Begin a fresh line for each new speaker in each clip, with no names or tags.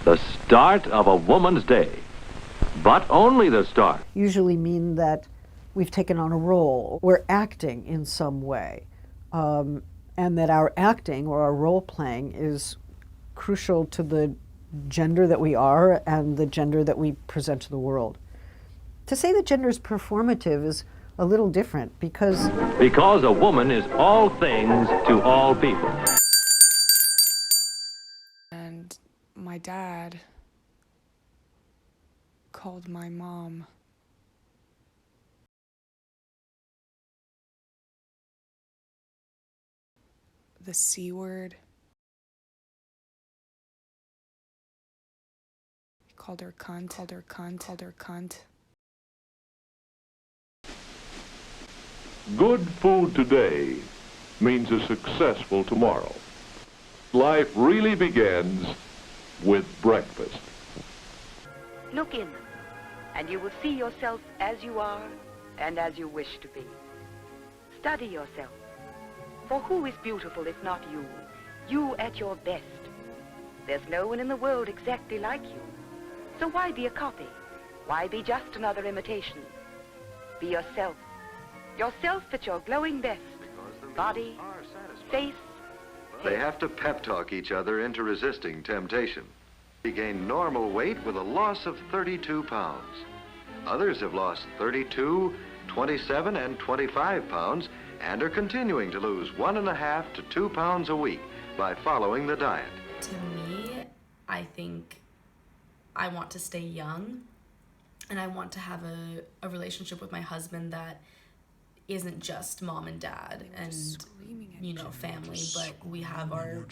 The start of a woman's day, but only the start.
Usually mean that we've taken on a role, we're acting in some way, and that our acting or our role playing is crucial to the gender that we are and the gender that we present to the world. To say that gender is performative is a little different because
a woman is all things to all people.
And my dad called my mom the C word. He called her cunt.
Good food today means a successful tomorrow. Life really begins with breakfast.
Look in them, and you will see yourself as you are and as you wish to be. Study yourself, for who is beautiful if not you? You at your best. There's no one in the world exactly like you. So why be a copy? Why be just another imitation? Be yourself. Yourself at your glowing best. Body, face.
They have to pep talk each other into resisting temptation. He gained normal weight with a loss of 32 pounds. Others have lost 32, 27, and 25 pounds and are continuing to lose 1.5 to 2 pounds a week by following the diet.
To me, I think I want to stay young and I want to have a relationship with my husband that isn't just mom and dad and family, but we have our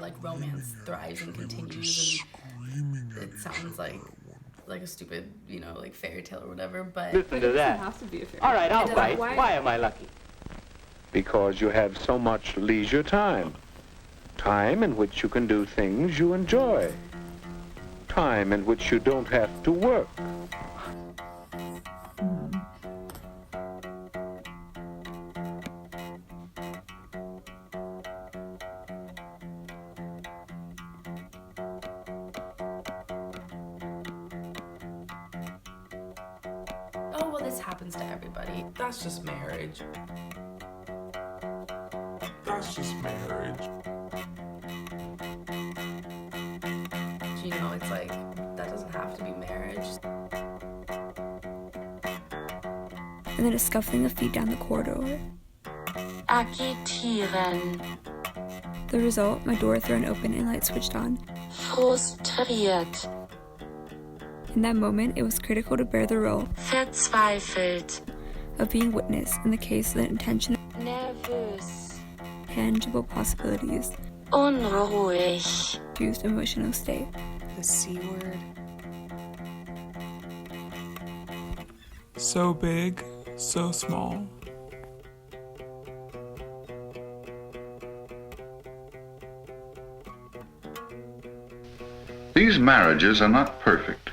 like romance thrives and continues, and it sounds like a stupid like fairy tale or whatever, but
listen to that.
It has to be a fairy
All right, I'll bite.
Why
am I lucky?
Because you have so much leisure time. Time in which you can do things you enjoy. Time in which you don't have to work.
oh well, this happens to everybody.
That's just marriage. That's just marriage.
It's like that doesn't have to be marriage.
And then a scuffling of feet down the corridor.
Agitieren.
The result, my door thrown open and light switched on.
Frustriert.
In that moment, it was critical to bear the role
Verzweifelt.
of being witness in the case of the intention
Nervös.
tangible possibilities
Unruhig.
used emotional state.
The C word.
So big, so small.
These marriages are not perfect,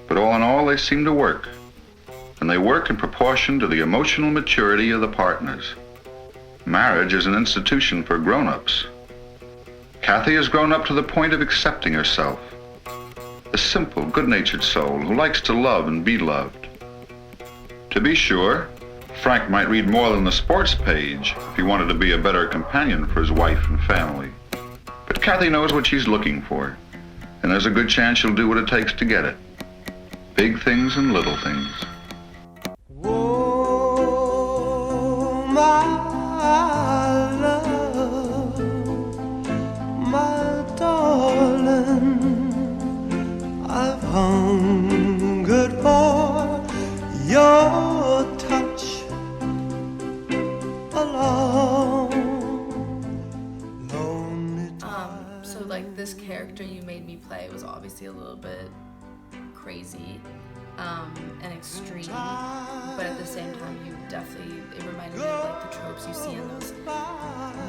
but all in all they seem to work, and they work in proportion to the emotional maturity of the partners. Marriage is an institution for grown-ups. Kathy has grown up to the point of accepting herself. A simple, good-natured soul who likes to love and be loved. To be sure, Frank might read more than the sports page if he wanted to be a better companion for his wife and family. But Kathy knows what she's looking for, and there's a good chance she'll do what it takes to get it. Big things and little things.
Oh, my love, my darling, I've hungered for your touch alone.
So like this character you made me play was obviously a little bit crazy and extreme, but at the same time it reminded me of like the tropes you see in those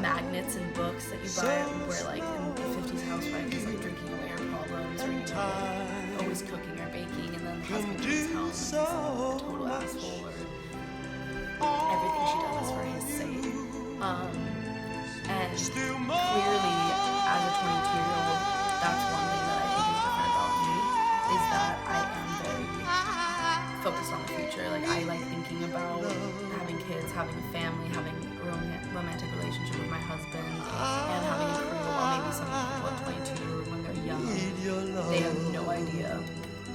magnets and books that you buy where like in the 50s housewife is like drinking away her problems or like always cooking or baking, and then the husband comes home and he's a total asshole or everything she does is for his sake. And clearly as a 22-year-old, that's one thing that I think is about having kids, having a family, having a romantic relationship with my husband, and having a career while maybe some people at 22 or when they're young, they have no idea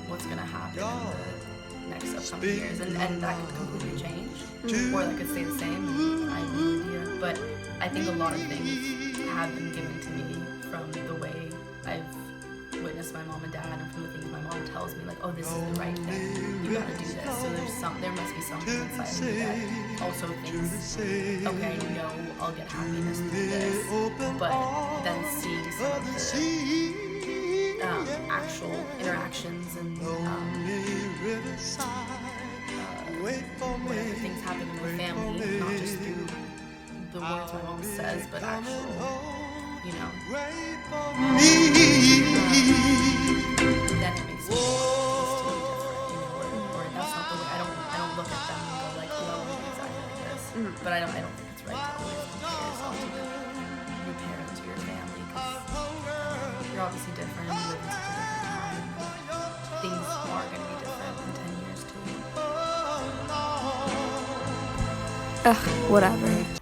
what's going to happen in the next upcoming years. And that could completely change, or that could stay the same. I have no idea. But I think a lot of things have been given to me from the way I've witnessed my mom and dad, and from the things my mom tells me, like, oh, this is the right thing, you gotta do this. So there must be something inside of me that also thinks, okay, I know I'll get happiness through this, but then seeing some of the actual interactions and whatever things happen in my family, not just through the words my mom says, but actual, you know, then it makes me totally different, you know, or that's not the way. I don't look at them and go like, well, I'm exactly like this. But I don't think it's right to always compare yourself to your parents or your family, because you're obviously different and you live in such a different time. Things are going to be different in 10 years too.
Ugh, whatever.